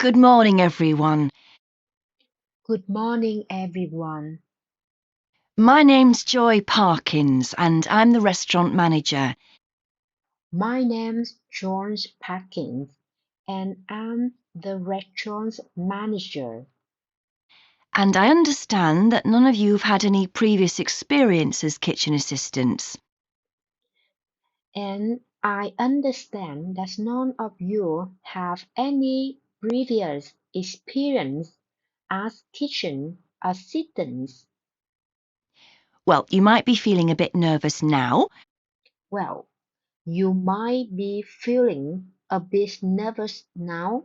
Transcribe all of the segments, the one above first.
Good morning, everyone. Good morning, everyone. My name's Joy Parkins, and I'm the restaurant manager. My name's George Parkins, and I'm the restaurant manager. And I understand that none of you have had any previous experience as kitchen assistants. And I understand that none of you have any previous experience as kitchen assistants. Well, you might be feeling a bit nervous now, Well, you might be feeling a bit nervous now,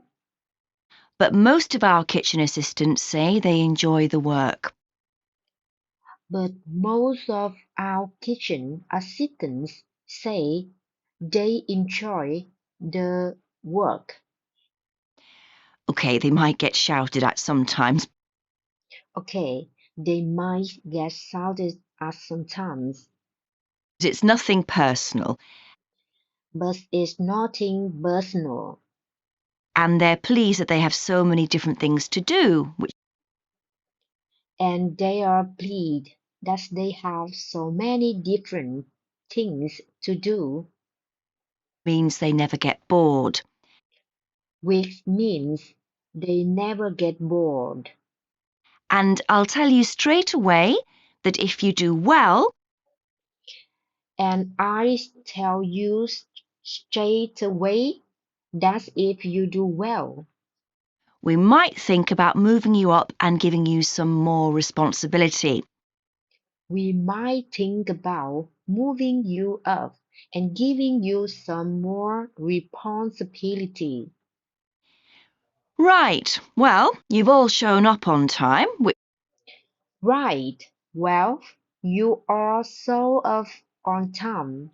but most of our kitchen assistants say they enjoy the work. but most of our kitchen assistants say they enjoy the work. Okay, they might get shouted at sometimes. Okay, they might get shouted at sometimes, It's nothing personal, but it's nothing personal. and they're pleased that they have so many different things to do, which And they are pleased that they have so many different things to do, means they never get bored. which means they never get bored. And I'll tell you straight away that if you do well, And I tell you straight away that if you do well, we might think about moving you up and giving you some more responsibility. we might think about moving you up and giving you some more responsibility. Right, well, you've all shown up on time, which Right, well, you are so off on time,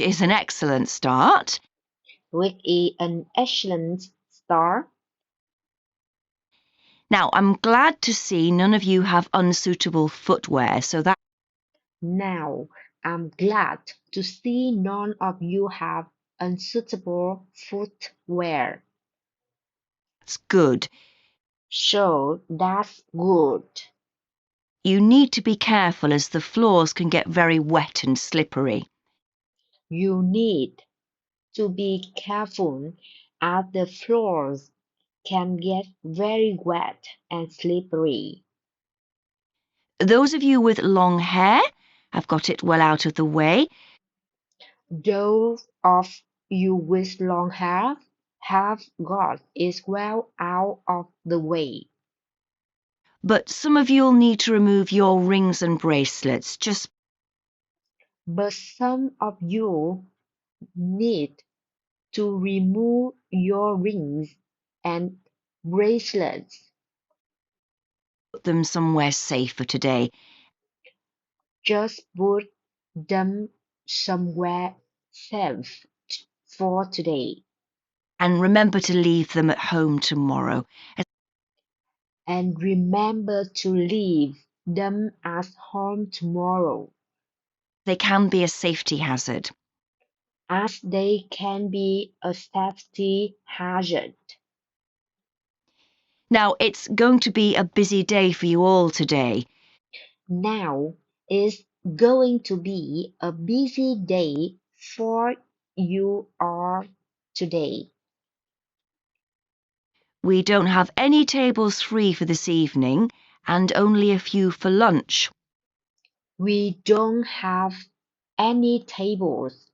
is an excellent start. which is an excellent start. Now, I'm glad to see none of you have unsuitable footwear, so Now, I'm glad to see none of you have unsuitable footwear. that's good. So that's good. You need to be careful as the floors can get very wet and slippery. You need to be careful as the floors can get very wet and slippery. Those of you with long hair have got it well out of the way, Those of you with long hair have got it well out of the way. but some of you'll need to remove your rings and bracelets. Just But some of you need to remove your rings and bracelets. put them somewhere safer today. Just put them somewhere safe for today. And remember to leave them at home tomorrow. And remember to leave them at home tomorrow, They can be a safety hazard. as they can be a safety hazard. Now, it's going to be a busy day for you all today. Now is going to be a busy day for you all today. We don't have any tables free for this evening and only a few for lunch. We don't have any tables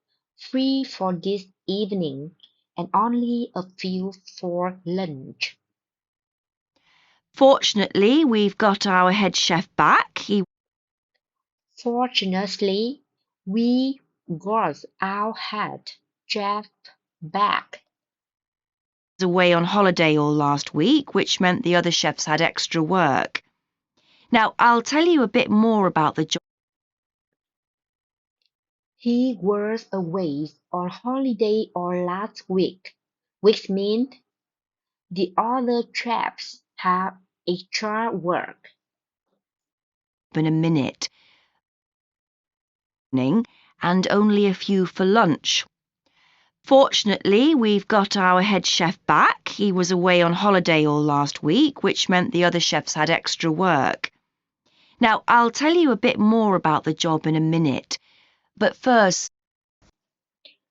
free for this evening and only a few for lunch. Fortunately, we've got our head chef back. He Fortunately, we got our head chef back. was away on holiday all last week, which meant the other chefs had extra work. Now, I'll tell you a bit more about the job. He was away on holiday all last week, which meant the other chefs have extra work. In a minute, and only a few for lunch. Fortunately, we've got our head chef back. He was away on holiday all last week, which meant the other chefs had extra work. Now, I'll tell you a bit more about the job in a minute, but first,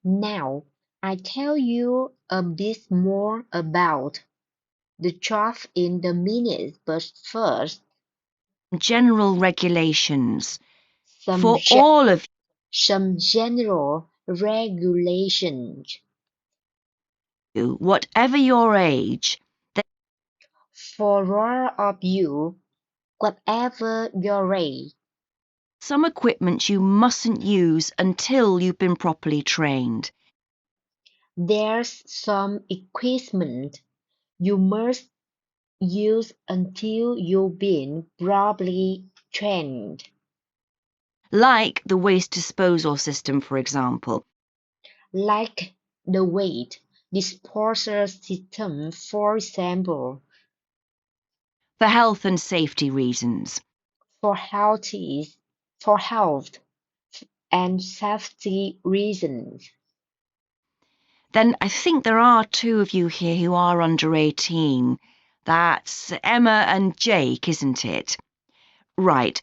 Now, I tell you a bit more about the job in the minute, but first, general regulations. some For ge- all of some general regulations. you, whatever your age, For all of you, whatever your age, some equipment you mustn't use until you've been properly trained. there's some equipment you must use until you've been properly trained, Like the waste disposal system, for example. like the weight disposal system, for example, For health and safety reasons. for healthy, for health and safety reasons. Then I think there are two of you here who are under 18. That's Emma and Jake, isn't it? Right.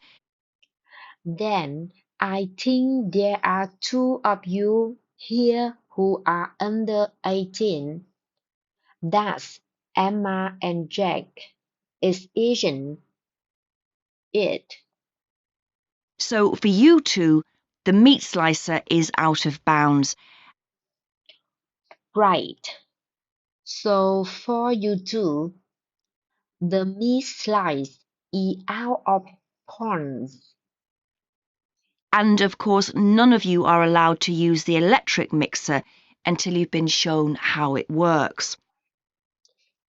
Then I think there are two of you here who are under 18. That's Emma and Jack. Isn't it? So for you two, the meat slicer is out of bounds. Right. So for you two, the meat slice is out of bounds. And of course, none of you are allowed to use the electric mixer until you've been shown how it works.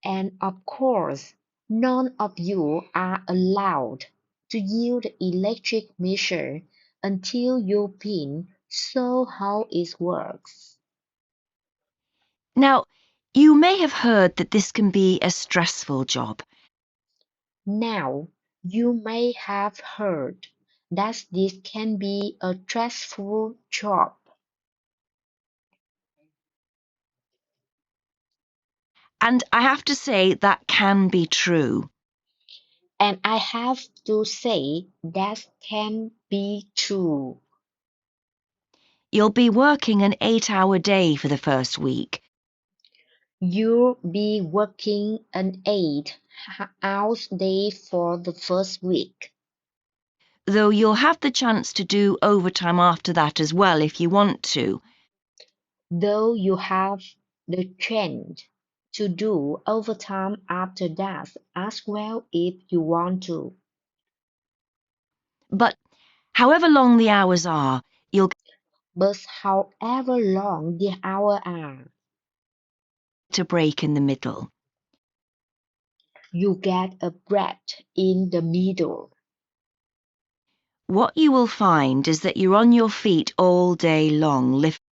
And of course, none of you are allowed to use the electric measure until you've been shown how it works. Now, you may have heard that this can be a stressful job. Now, you may have heard that this can be a stressful job, And I have to say that can be true. and I have to say that can be true. You'll be working an 8-hour day for the first week. You'll be working an 8 hours day for the first week, Though you'll have the chance to do overtime after that as well if you want to. though you have the chance to do overtime after that as well if you want to. But however long the hours are, you'll But however long the hours are, get a break in the middle. you get a break in the middle. What you will find is that you're on your feet all day long, lifting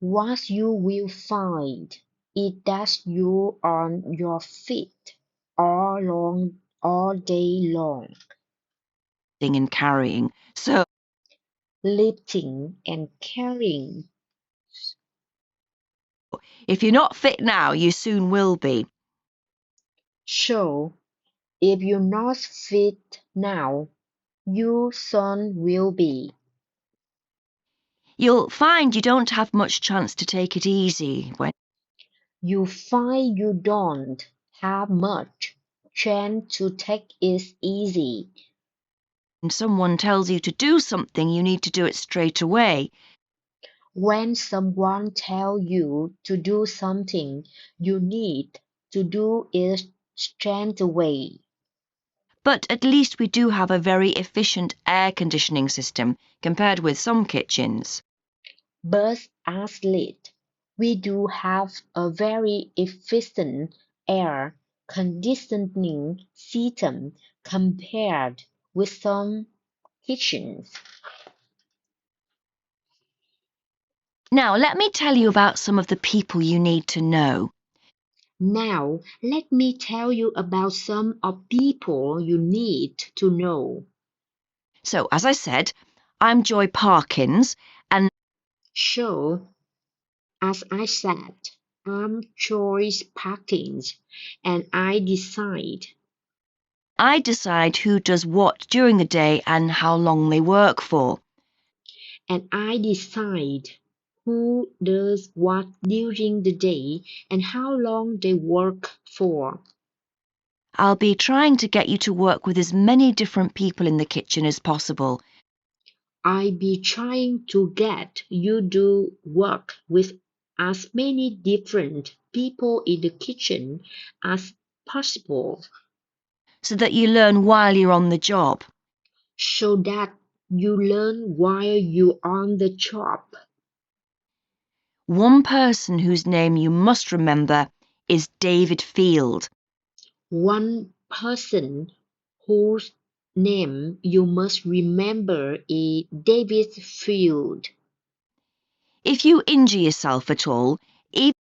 What you will find is that you on your feet all day long, and carrying. So lifting and carrying. if you're not fit now, you soon will be. So, if you're not fit now, you soon will be. You'll find you don't have much chance to take it easy when You find you don't have much chance to take it easy. someone tells you to do something, you need to do it straight away. When someone tells you to do something, you need to do it straight away. But at least we do have a very efficient air conditioning system compared with some kitchens. But as lit, we do have a very efficient air conditioning system compared with some kitchens. Now, let me tell you about some of the people you need to know. Now, let me tell you about some of people you need to know. So, as I said, I'm Joy Parkins, and So, As I said, I'm choice packings and I decide who does what during the day and how long they work for. I decide who does what during the day and how long they work for. I'll be trying to get you to work with as many different people in the kitchen as possible. I be trying to get you to work with as many different people in the kitchen as possible So that you learn while you're on the job. so that you learn while you're on the job. One person whose name you must remember is David Field. One person whose name you must remember is David Field. If you injure yourself at all, even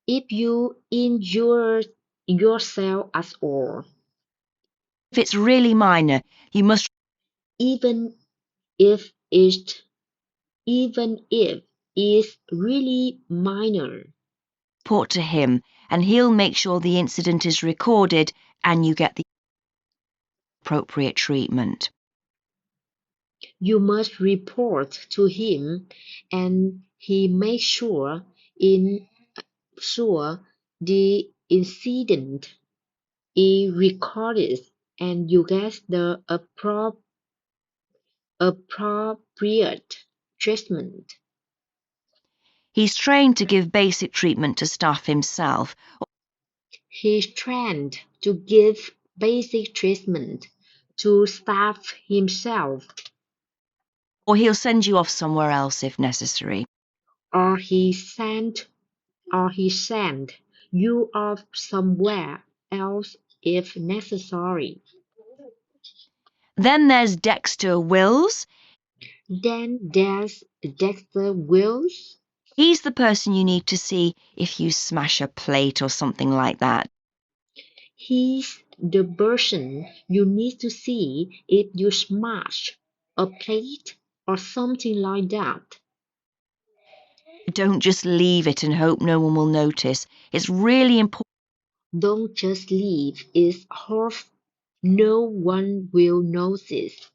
If you injure yourself at all, if it's really minor, you must even if it even if it's really minor, report to him and he'll make sure the incident is recorded and you get the appropriate treatment. you must report to him and he makes in sure the incident is recorded and you get the appropriate treatment. He's trained to give basic treatment to staff himself, He's trained to give basic treatment to staff himself, or he'll send you off somewhere else if necessary. or he sent you off somewhere else if necessary. Then there's Dexter Wills. Then there's Dexter Wills. He's the person you need to see if you smash a plate or something like that. He's the person you need to see if you smash a plate or something like that. Don't just leave it and hope no one will notice. It's really Don't just leave it off. No one will notice.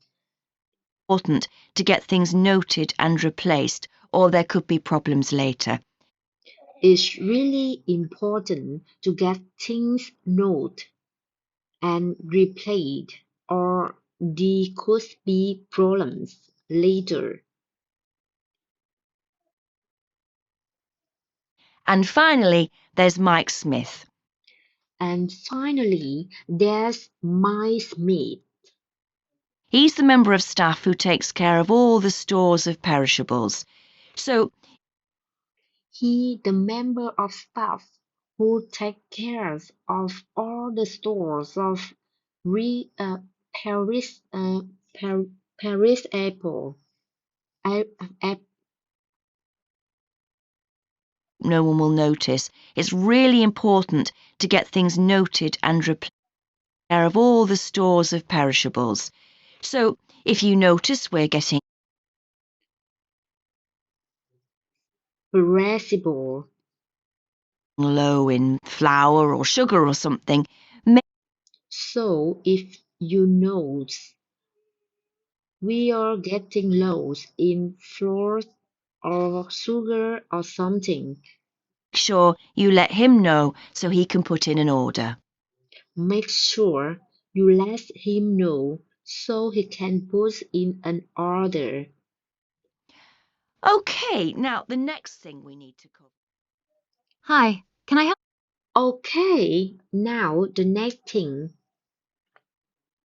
important to get things noted and replaced, or there could be problems later. It's really important to get things noted and replayed, or there could be problems later. And finally, there's Mike Smith. And finally, there's my Smith. He's the member of staff who takes care of all the stores of perishables. So He the member of staff who take care of all the stores of re, Paris Paris Apple. A, a, no one will notice. It's really important to get things noted and replaced care of all the stores of perishables. So if you notice we're getting Perishable. low in flour or sugar or something, make So if you notice we are getting low in flour or sugar or something, sure you let him know so he can put in an order. make sure you let him know so he can put in an order. Okay, now the next thing we need to cover. Hi, can I help? Okay, now the next thing